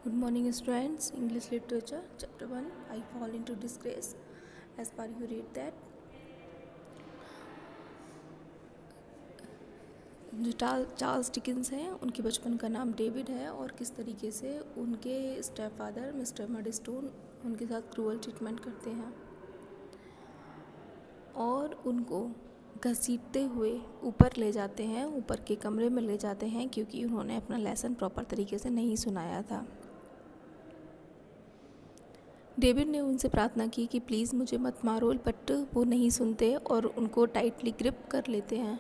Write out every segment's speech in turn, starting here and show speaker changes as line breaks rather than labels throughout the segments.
Good morning, students. English Literature, Chapter 1. I fall into disgrace. As per you read that. जो Charles Dickens हैं उनके बचपन का नाम डेविड है और किस तरीके से उनके स्टेप फादर मिस्टर मडस्टोन उनके साथ क्रूअल ट्रीटमेंट करते हैं और उनको घसीटते हुए ऊपर ले जाते हैं, ऊपर के कमरे में ले जाते हैं क्योंकि उन्होंने अपना लेसन प्रॉपर तरीके से नहीं सुनाया था। डेविड ने उनसे प्रार्थना की कि प्लीज़ मुझे मत मारो, बट वो नहीं सुनते और उनको टाइटली ग्रिप कर लेते हैं।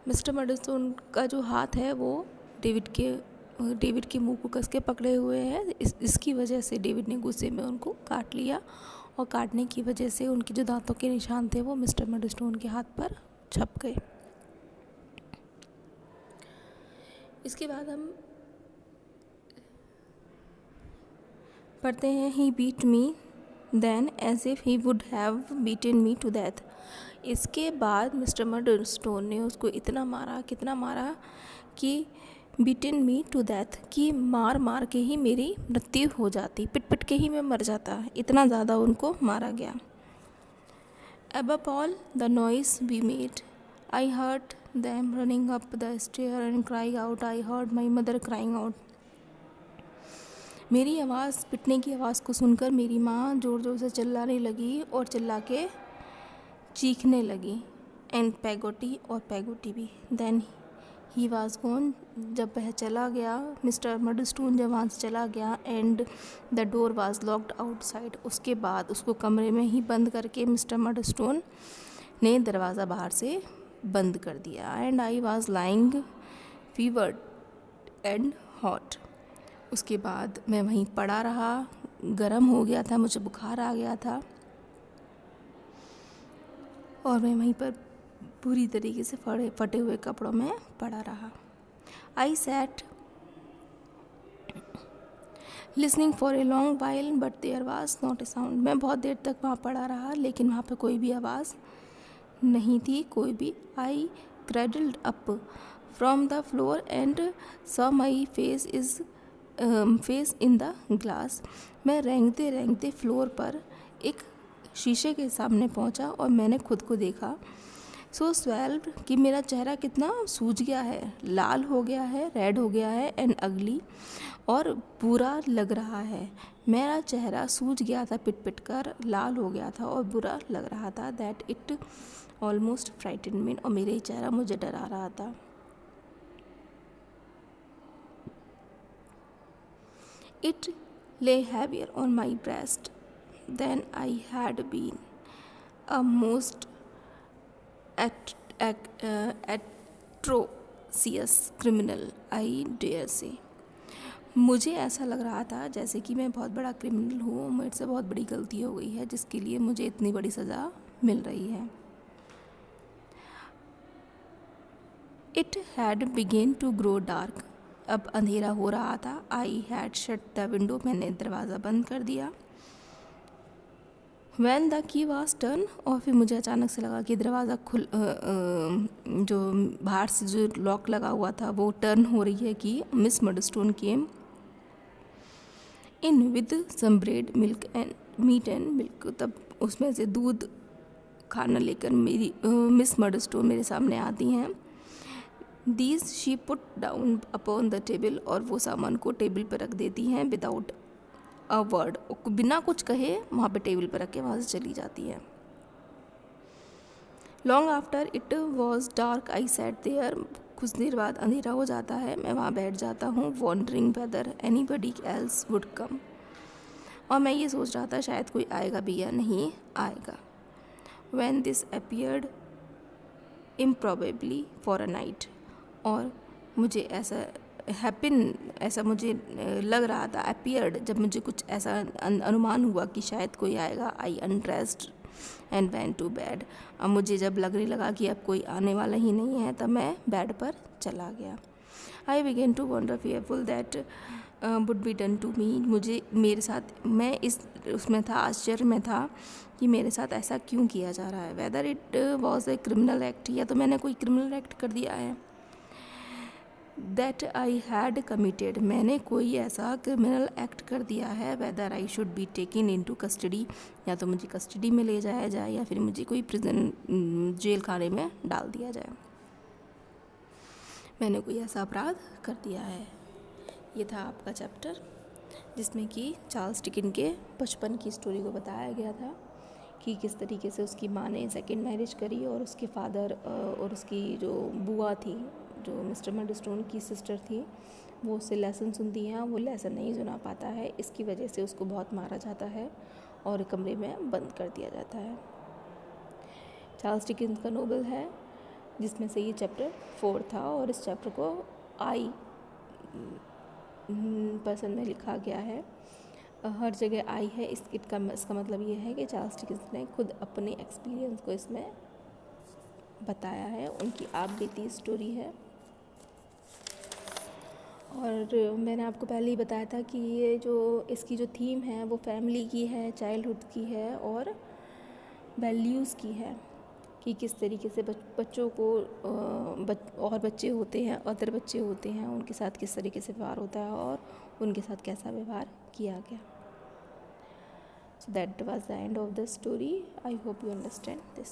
मिस्टर मडस्टोन का जो हाथ है वो डेविड के मुंह को कस के पकड़े हुए हैं। इसकी वजह से डेविड ने गुस्से में उनको काट लिया और काटने की वजह से उनके जो दांतों के निशान थे वो मिस्टर मडस्टोन के हाथ पर छप गए। इसके बाद हम पढ़ते हैं he beat me then as if he would have beaten me to death. इसके बाद मिस्टर मडस्टोन ने उसको इतना मारा, कितना मारा कि बीटन मी टू डेथ, कि मार मार के ही मेरी मृत्यु हो जाती, पिट पिट के ही मैं मर जाता, इतना ज़्यादा उनको मारा गया। Above all the noise we made, I heard them running up the stair and crying out. I heard my mother crying out. मेरी आवाज़, पिटने की आवाज़ को सुनकर मेरी माँ ज़ोर ज़ोर से चिल्लाने लगी और चिल्ला के चीखने लगी। एंड पैगोटी भी। देन ही वाज गॉन, जब वह चला गया, मिस्टर मडस्टोन जब वहाँ से चला गया, and the door was locked outside. उसके बाद उसको कमरे में ही बंद करके मिस्टर मडस्टोन ने दरवाज़ा बाहर से बंद कर दिया। And I was lying fevered and hot. उसके बाद मैं वहीं पड़ा रहा, गर्म हो गया था, मुझे बुखार आ गया था और मैं वहीं पर पूरी तरीके से फटे हुए कपड़ों में पड़ा रहा। I sat listening for a long while but there was not a sound. मैं बहुत देर तक वहाँ पड़ा रहा लेकिन वहाँ पर कोई भी आवाज़ नहीं थी, कोई भी। I cradled up from the floor and saw my face in the glass. मैं रेंगते रेंगते फ्लोर पर एक शीशे के सामने पहुंचा और मैंने खुद को देखा। सो स्वेल्व्ड, कि मेरा चेहरा कितना सूज गया है, लाल हो गया है, रेड हो गया है, एंड अगली, और बुरा लग रहा है। मेरा चेहरा सूज गया था, पिट पिट कर लाल हो गया था और बुरा लग रहा था। दैट इट ऑलमोस्ट फ्राइटेंड मी, और मेरा चेहरा मुझे डरा रहा था। It lay heavier on my breast than I had been. A most atrocious criminal, I dare say. मुझे ऐसा लग रहा था जैसे कि मैं बहुत बड़ा क्रिमिनल हूँ, मेरे से बहुत बड़ी गलती हो गई है जिसके लिए मुझे इतनी बड़ी सज़ा मिल रही है। It had begun to grow dark. अब अंधेरा हो रहा था। I had shut the window, मैंने दरवाज़ा बंद कर दिया। When the key was turn, और फिर मुझे अचानक से लगा कि दरवाज़ा जो बाहर से जो लॉक लगा हुआ था वो टर्न हो रही है कि Miss Murdstone came in with some bread milk and meat and milk. तब उसमें से दूध खाना लेकर मेरी मिस मडस्टोन मेरे सामने आती हैं। These she put down upon the table, और वो सामान को टेबल पर रख देती हैं विदाउट अ वर्ड, बिना कुछ कहे वहाँ पे टेबल पर रख के वहाँ से चली जाती है। Long after it was dark I sat there, कुछ देर बाद अंधेरा हो जाता है, मैं वहाँ बैठ जाता हूँ। Wondering whether anybody else would come, और मैं ये सोच रहा था शायद कोई आएगा भी या नहीं आएगा। When this appeared improbably for a night, और मुझे ऐसा मुझे लग रहा था, अपीयर्ड, जब मुझे कुछ ऐसा अनुमान हुआ कि शायद कोई आएगा। I undressed and went to bed, अब मुझे जब लगने लगा कि अब कोई आने वाला ही नहीं है तब मैं बेड पर चला गया। I began to wonder fearful that would be done to me, मुझे मेरे साथ, मैं उसमें था, आश्चर्य में था कि मेरे साथ ऐसा क्यों किया जा रहा है। Whether it was a criminal act, या तो मैंने कोई क्रिमिनल एक्ट कर दिया है। दैट आई हैड कमिटेड, मैंने कोई ऐसा क्रिमिनल एक्ट कर दिया है, whether I should be taken into custody, या तो मुझे कस्टडी में ले जाया जाए या फिर मुझे कोई प्रिजन जेल खाने में डाल दिया जाए, मैंने कोई ऐसा अपराध कर दिया है। ये था आपका चैप्टर जिसमें कि चार्ल्स डिकेंस के बचपन की स्टोरी को बताया गया था कि किस तरीके से उसकी माँ ने सेकेंड मैरिज करी और उसके फादर और उसकी जो बुआ थी, जो मिस्टर मर्डस्टोन की सिस्टर थी, वो उससे लेसन सुनती हैं, वो लेसन नहीं सुना पाता है, इसकी वजह से उसको बहुत मारा जाता है और कमरे में बंद कर दिया जाता है। चार्ल्स डिकेंस का नोवेल है जिसमें से ये चैप्टर 4 था और इस चैप्टर को आई पर्सन में लिखा गया है, हर जगह आई है। इसका मतलब ये है कि चार्ल्स डिकेंस ने खुद अपने एक्सपीरियंस को इसमें बताया है, उनकी आप बीती स्टोरी है। और मैंने आपको पहले ही बताया था कि ये जो इसकी जो थीम है वो फैमिली की है, चाइल्डहुड की है और वैल्यूज़ की है, कि किस तरीके से बच्चों को और बच्चे होते हैं, अदर बच्चे होते हैं, उनके साथ किस तरीके से व्यवहार होता है और उनके साथ कैसा व्यवहार किया गया। So that was the end of the story. I hope you understand this.